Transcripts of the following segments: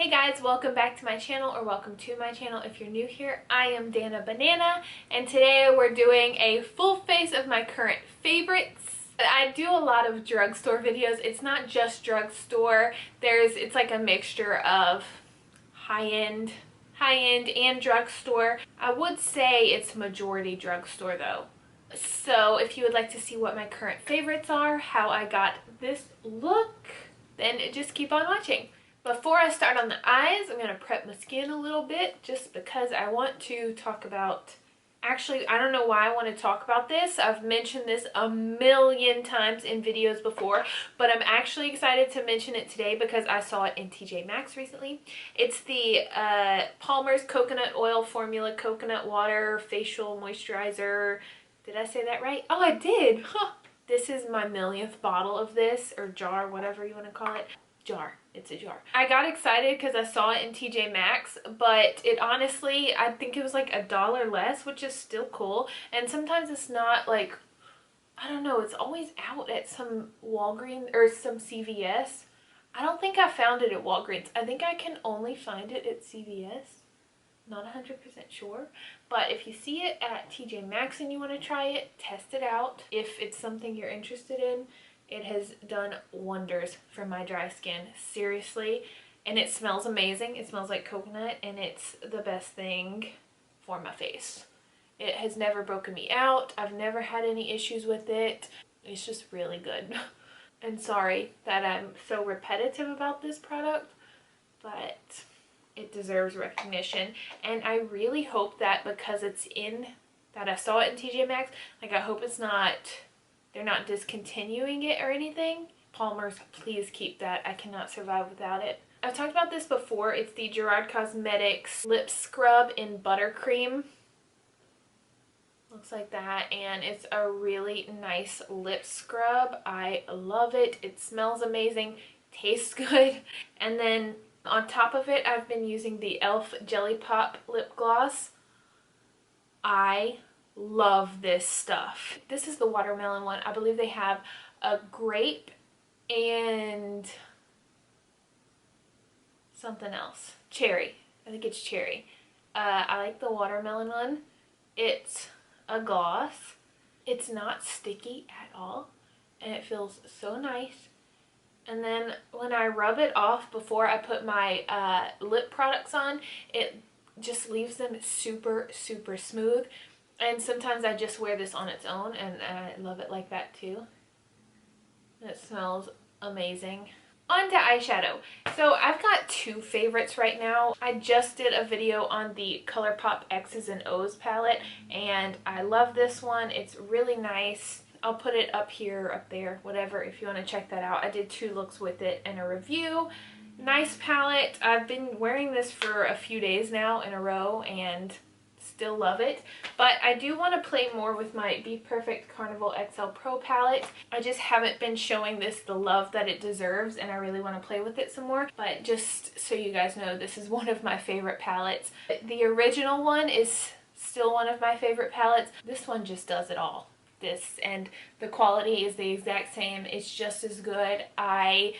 Hey guys, welcome back to my channel, or welcome to my channel if you're new here. I am Dana Banana, and today we're doing a full face of my current favorites. I do a lot of drugstore videos. It's not just drugstore. It's like a mixture of high-end and drugstore. I would say it's majority drugstore though. So if you would like to see what my current favorites are, how I got this look, then just keep on watching. Before I start on the eyes, I'm going to prep my skin a little bit just because I want to talk about, actually, I don't know why I want to talk about this. I've mentioned this a million times in videos before, but I'm actually excited to mention it today because I saw it in TJ Maxx recently. It's the Palmer's Coconut Oil Formula Coconut Water Facial Moisturizer. Did I say that right? Oh, I did. Huh. This is my millionth bottle of this, or jar, whatever you want to call it. Jar. It's a jar. I got excited because I saw it in TJ Maxx, but it honestly, I think it was like $1 less, which is still cool. And sometimes it's not like, I don't know, it's always out at some Walgreens or some CVS. I don't think I found it at Walgreens. I think I can only find it at CVS. Not 100% sure, but if you see it at TJ Maxx and you want to try it, test it out. If it's something you're interested in, it has done wonders for my dry skin, seriously. And it smells amazing. It smells like coconut, and it's the best thing for my face. It has never broken me out. I've never had any issues with it. It's just really good. And sorry that I'm so repetitive about this product, but it deserves recognition. And I really hope that because I saw it in TJ Maxx, like I hope they're not discontinuing it or anything. Palmer's, please keep that. I cannot survive without it. I've talked about this before. It's the Gerard Cosmetics Lip Scrub in Buttercream. Looks like that, and it's a really nice lip scrub. I love it. It smells amazing, tastes good. And then on top of it, I've been using the E.L.F. Jelly Pop lip gloss. I love this stuff. This is the watermelon one. I believe they have a grape and something else. Cherry. I think it's cherry. I like the watermelon one. It's a gloss. It's not sticky at all, and it feels so nice. And then when I rub it off before I put my lip products on, it just leaves them super, super smooth. And sometimes I just wear this on its own, and I love it like that too. It smells amazing. On to eyeshadow. So I've got two favorites right now. I just did a video on the ColourPop X's and O's palette, and I love this one. It's really nice. I'll put it up here, up there, whatever, if you want to check that out. I did 2 looks with it and a review. Nice palette. I've been wearing this for a few days now in a row and still love it. But I do want to play more with my BPerfect Carnival XL Pro palette. I just haven't been showing this the love that it deserves, and I really want to play with it some more. But just so you guys know, this is one of my favorite palettes. The original one is still one of my favorite palettes. This one just does it all. And the quality is the exact same. It's just as good. I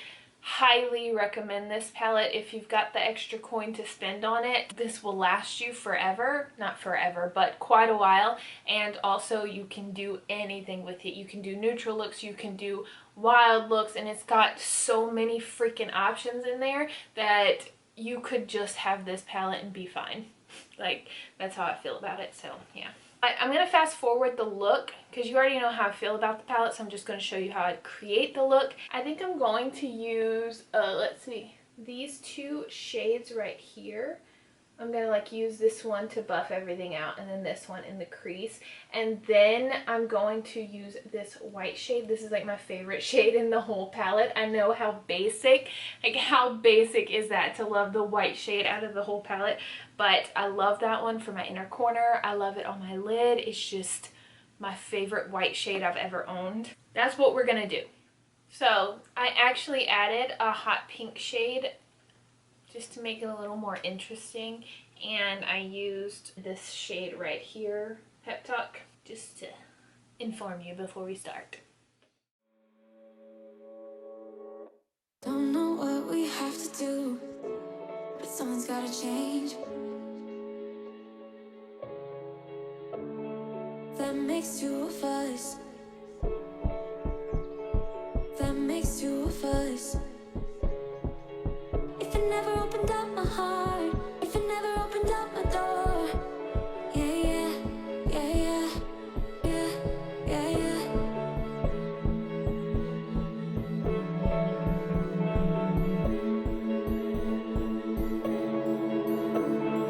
highly recommend this palette if you've got the extra coin to spend on it. This will last you forever. Not forever, but quite a while. And also you can do anything with it. You can do neutral looks, you can do wild looks, and it's got so many freaking options in there that you could just have this palette and be fine. Like, that's how I feel about it, so yeah. I'm going to fast forward the look because you already know how I feel about the palette, so I'm just going to show you how I create the look. I think I'm going to use, let's see, these 2 shades right here. I'm going to like use this one to buff everything out, and then this one in the crease. And then I'm going to use this white shade. This is like my favorite shade in the whole palette. I know how basic, like how basic is that to love the white shade out of the whole palette? But I love that one for my inner corner. I love it on my lid. It's just my favorite white shade I've ever owned. That's what we're going to do. So I actually added a hot pink shade just to make it a little more interesting, and I used this shade right here, Pep Talk, just to inform you before we start. Don't know what we have to do, Someone's gotta change. That makes two of us. That makes two of us. If it never opened up my heart, if it never opened up my door. Yeah, yeah, yeah, yeah, yeah, yeah, yeah.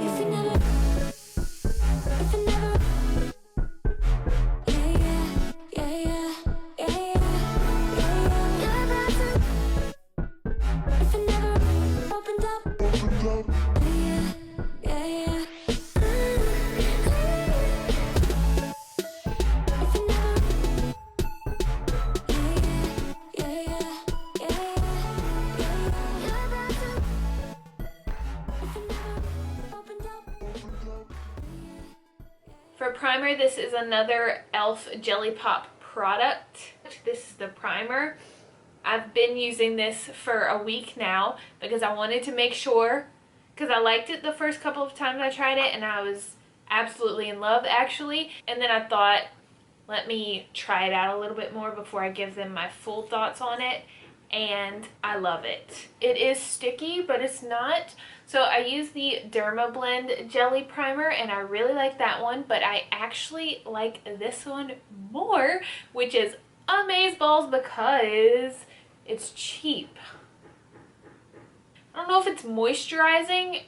If it never, if it never. Yeah, yeah, yeah, yeah, yeah, yeah, yeah. If it never opened up. Yeah, yeah, yeah. If it never. Yeah, yeah, yeah, yeah, yeah. If it never opened up. For primer, this is another E.L.F. Jelly Pop product. This is the primer. I've been using this for a week now because I wanted to make sure, because I liked it the first couple of times I tried it and I was absolutely in love actually, and then I thought, let me try it out a little bit more before I give them my full thoughts on it, and I love it. It is sticky, but it's not. So I use the Dermablend Jelly Primer, and I really like that one, but I actually like this one more, which is amazeballs because it's cheap. I don't know if it's moisturizing.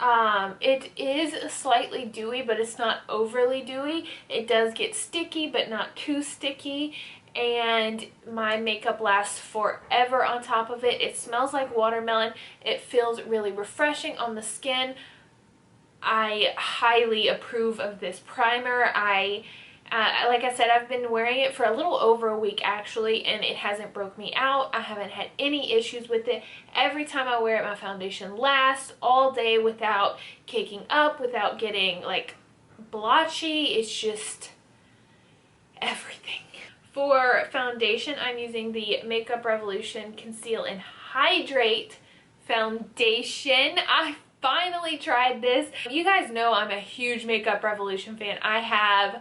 It is slightly dewy, but it's not overly dewy. It does get sticky, but not too sticky. And my makeup lasts forever on top of it. It smells like watermelon. It feels really refreshing on the skin. I highly approve of this primer. Like I said, I've been wearing it for a little over a week actually, and it hasn't broke me out. I haven't had any issues with it. Every time I wear it, my foundation lasts all day without caking up, without getting like blotchy. It's just everything. For foundation, I'm using the Makeup Revolution Conceal and Hydrate foundation. I finally tried this. You guys know I'm a huge Makeup Revolution fan. I have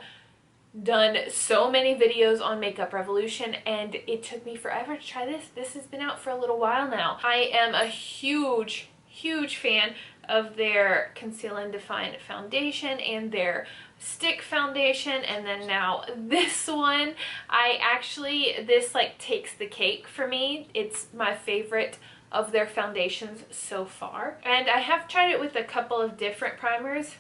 done so many videos on Makeup Revolution and it took me forever to try this. This has been out for a little while now. I am a huge fan of their Conceal and Define foundation and their stick foundation, and then now this one. This like takes the cake for me. It's my favorite of their foundations so far, and I have tried it with a couple of different primers.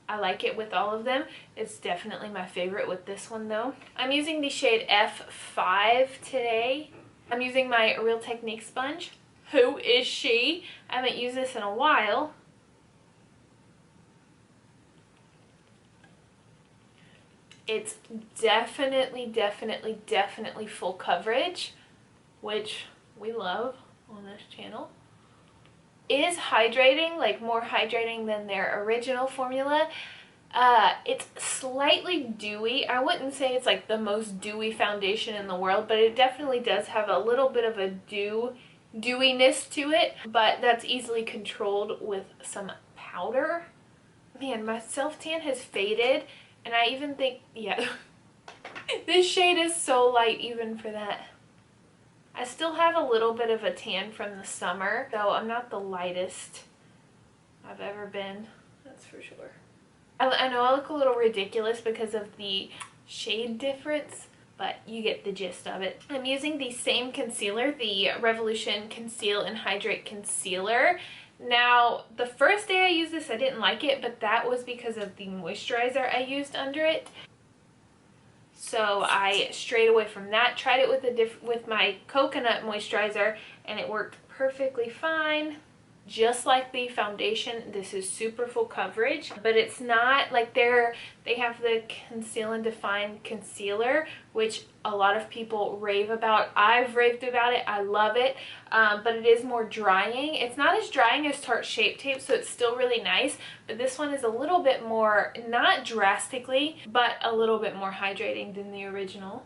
I like it with all of them. It's definitely my favorite with this one though. I'm using the shade F5 today. I'm using my Real Technique sponge. Who is she? I haven't used this in a while. It's definitely full coverage, which we love on this channel. It is hydrating, like more hydrating than their original formula. It's slightly dewy. I wouldn't say it's like the most dewy foundation in the world, but it definitely does have a little bit of a dewiness to it, but that's easily controlled with some powder. Man, my self-tan has faded, and I even think, yeah, this shade is so light even for that. I still have a little bit of a tan from the summer, though I'm not the lightest I've ever been, that's for sure. I know I look a little ridiculous because of the shade difference, but you get the gist of it. I'm using the same concealer, the Revolution Conceal and Hydrate Concealer. Now, the first day I used this, I didn't like it, but that was because of the moisturizer I used under it. So I strayed away from that, tried it with my coconut moisturizer, and it worked perfectly fine. Just like the foundation, this is super full coverage, but it's not like they have the Conceal and Define concealer, which a lot of people rave about. I've raved about it. I love it, but it is more drying. It's not as drying as Tarte Shape Tape, so it's still really nice, but this one is a little bit more, not drastically, but a little bit more hydrating than the original.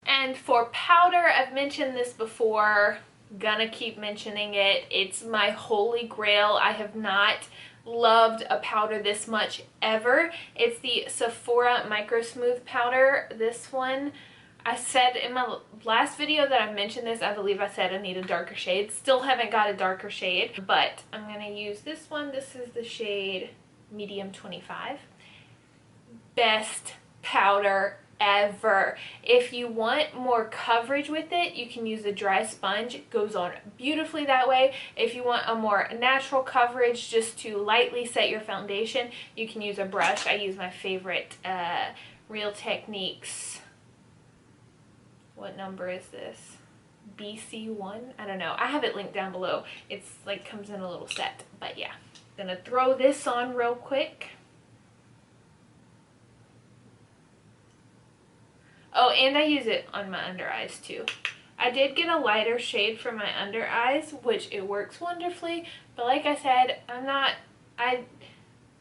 And for powder, I've mentioned this before, Gonna keep mentioning it. It's my holy grail. I have not loved a powder this much ever. It's the Sephora MicroSmooth powder. This one, I said in my last video that I mentioned this, I believe I said I need a darker shade. Still haven't got a darker shade, but I'm gonna use this one. This is the shade Medium 25. Best powder ever. If you want more coverage with it, you can use a dry sponge. It goes on beautifully that way. If you want a more natural coverage, just to lightly set your foundation, you can use a brush. I use my favorite Real Techniques, what number is this? BC1? I don't know. I have it linked down below. It's like comes in a little set, but yeah. Gonna throw this on real quick. Oh, and I use it on my under eyes too. I did get a lighter shade for my under eyes, which it works wonderfully. But like I said, I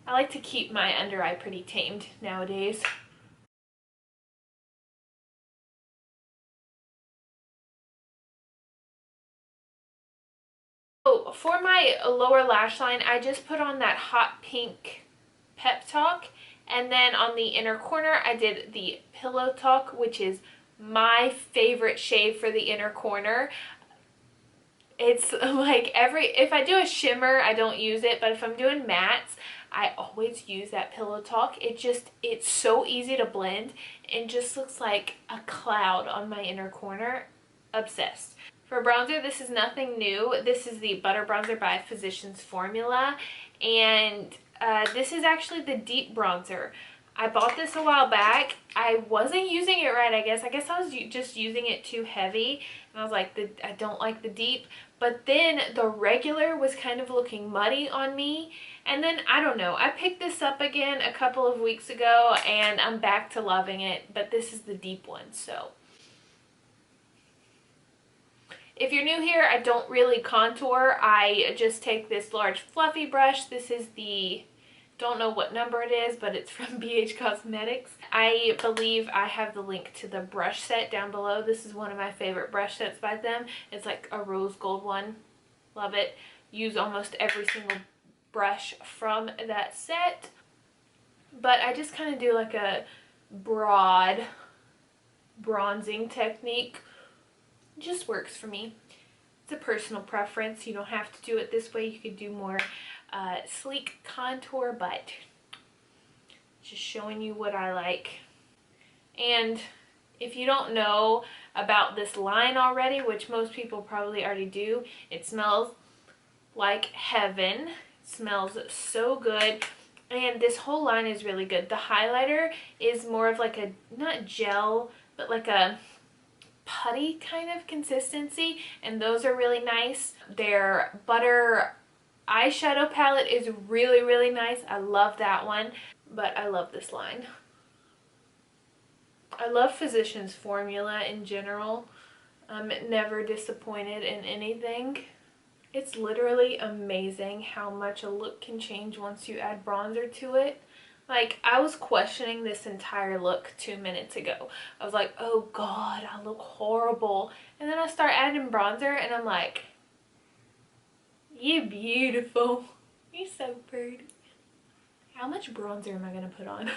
like to keep my under eye pretty tamed nowadays. Oh, for my lower lash line, I just put on that hot pink Pep Talk. And then on the inner corner, I did the Pillow Talk, which is my favorite shade for the inner corner. It's like if I do a shimmer, I don't use it. But if I'm doing mattes, I always use that Pillow Talk. It's so easy to blend and just looks like a cloud on my inner corner. Obsessed. For bronzer, this is nothing new. This is the Butter Bronzer by Physicians Formula. And this is actually the deep bronzer. I bought this a while back. I wasn't using it right, I guess. I was just using it too heavy. And I was like, I don't like the deep. But then the regular was kind of looking muddy on me. And then, I don't know. I picked this up again a couple of weeks ago. And I'm back to loving it. But this is the deep one, so. If you're new here, I don't really contour. I just take this large fluffy brush. This is the, don't know what number it is, but it's from BH Cosmetics. I believe I have the link to the brush set down below. This is one of my favorite brush sets by them. It's like a rose gold one. Love it. Use almost every single brush from that set. But I just kind of do like a broad bronzing technique. Just works for me. It's a personal preference. You don't have to do it this way. You could do more sleek contour, but just showing you what I like. And if you don't know about this line already, which most people probably already do, it smells like heaven. It smells so good. And this whole line is really good. The highlighter is more of like a, not gel, but like a putty kind of consistency, and those are really nice. Their butter eyeshadow palette is really nice. I love that one, but I love this line. I love Physicians Formula in general. I'm never disappointed in anything. It's literally amazing how much a look can change once you add bronzer to it. Like, I was questioning this entire look 2 minutes ago. I was like, oh god, I look horrible. And then I start adding bronzer and I'm like, you're beautiful. You're so pretty. How much bronzer am I going to put on?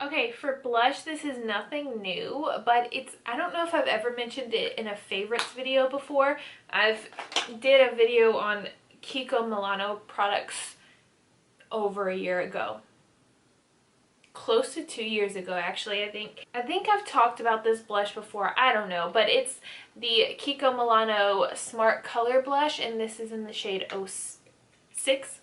Okay, for blush, this is nothing new, but I don't know if I've ever mentioned it in a favorites video before. I've did a video on Kiko Milano products over a year ago. Close to 2 years ago, actually. I think I've talked about this blush before. I don't know, but it's the Kiko Milano Smart Color Blush, and this is in the shade 06,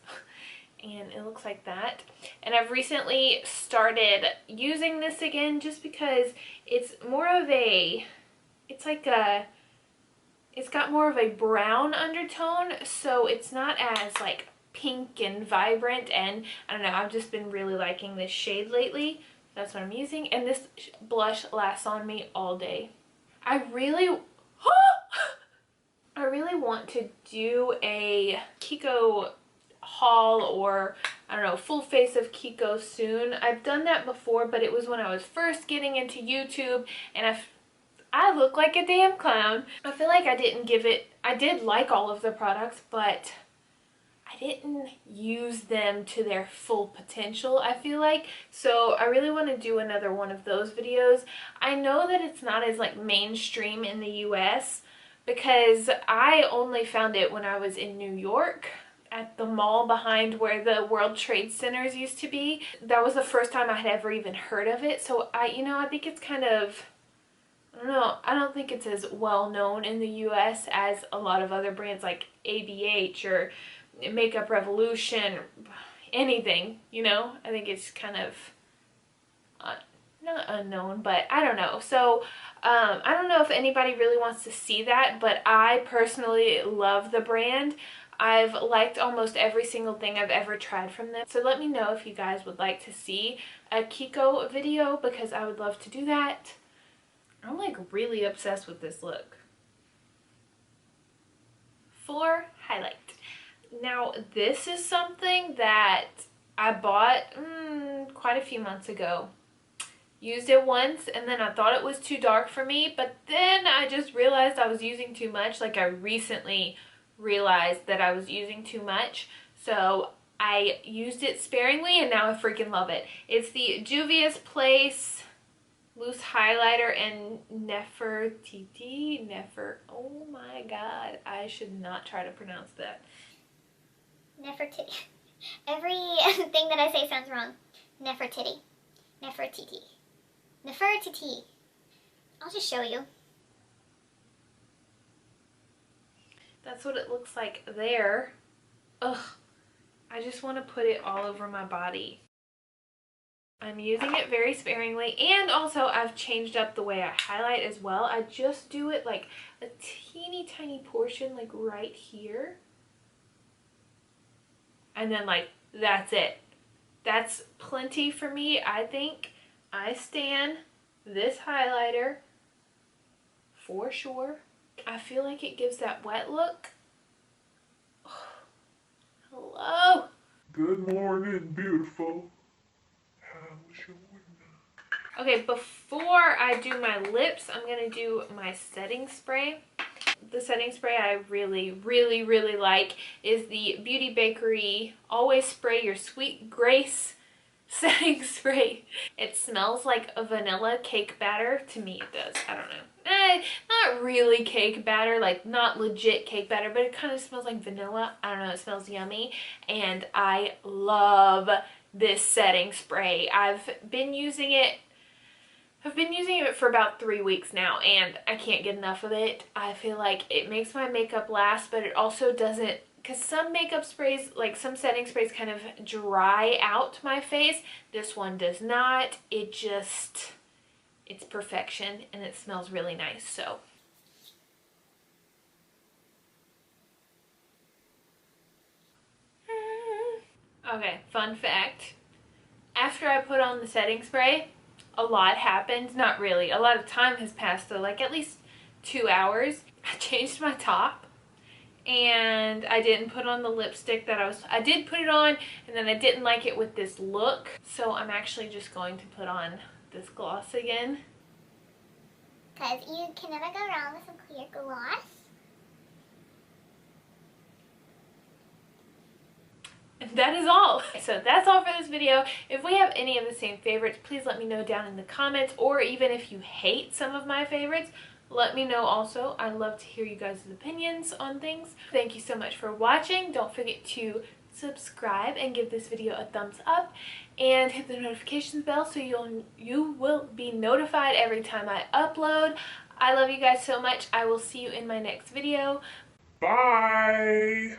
and it looks like that. And I've recently started using this again just because it's more of a, it's got more of a brown undertone, so it's not as like pink and vibrant, and I don't know, I've just been really liking this shade lately. That's what I'm using, and this blush lasts on me all day. I really want to do a Kiko haul, or I don't know, full face of Kiko soon. I've done that before, but it was when I was first getting into YouTube, and I look like a damn clown. I feel like I did like all of the products, but I didn't use them to their full potential, I feel like. So I really want to do another one of those videos. I know that it's not as like mainstream in the US because I only found it when I was in New York at the mall behind where the World Trade Centers used to be. That was the first time I had ever even heard of it. So I think it's kind of, I don't know, I don't think it's as well known in the US as a lot of other brands like ABH or Makeup Revolution, anything, you know. I think it's kind of not unknown, but I don't know. So I don't know if anybody really wants to see that, but I personally love the brand. I've liked almost every single thing I've ever tried from them. So let me know if you guys would like to see a Kiko video, because I would love to do that. I'm like really obsessed with this look. For highlight. Now this is something that I bought quite a few months ago. Used it once and then I thought it was too dark for me, but then I just realized I was using too much. Like I recently realized that I was using too much, so I used it sparingly and now I freaking love it. It's the Juvia's Place Loose Highlighter and Nefertiti. Oh my god, I should not try to pronounce that. Nefertiti. Every thing that I say sounds wrong. Nefertiti. Nefertiti. Nefertiti. I'll just show you. That's what it looks like there. Ugh. I just want to put it all over my body. I'm using it very sparingly, and also I've changed up the way I highlight as well. I just do it like a teeny tiny portion, like right here. And then like, that's it. That's plenty for me, I think. I stan this highlighter for sure. I feel like it gives that wet look. Oh, hello. Good morning, beautiful. How's your morning? Okay, before I do my lips, I'm going to do my setting spray. The setting spray I really like is the Beauty Bakerie Always Spray Your Sweet Grace setting spray. It smells like a vanilla cake batter. To me it does. I don't know. Not really cake batter, like not legit cake batter, but it kind of smells like vanilla. I don't know, it smells yummy and I love this setting spray. I've been using it for about 3 weeks now and I can't get enough of it. I feel like it makes my makeup last, but it also doesn't, because some makeup sprays, like some setting sprays, kind of dry out my face. This one does not. It just, it's perfection and it smells really nice. So okay, fun fact. After I put on the setting spray, a lot happened. Not really. A lot of time has passed though, like at least 2 hours. I changed my top and I didn't put on the lipstick that I did put it on, and then I didn't like it with this look. So I'm actually just going to put on this gloss again. Because you can never go wrong with some clear gloss. And that is all. So that's all for this video. If we have any of the same favorites, please let me know down in the comments, or even if you hate some of my favorites, let me know also. I love to hear you guys' opinions on things. Thank you so much for watching. Don't forget to subscribe and give this video a thumbs up and hit the notifications bell so you will be notified every time I upload. I love you guys so much. I will see you in my next video. Bye!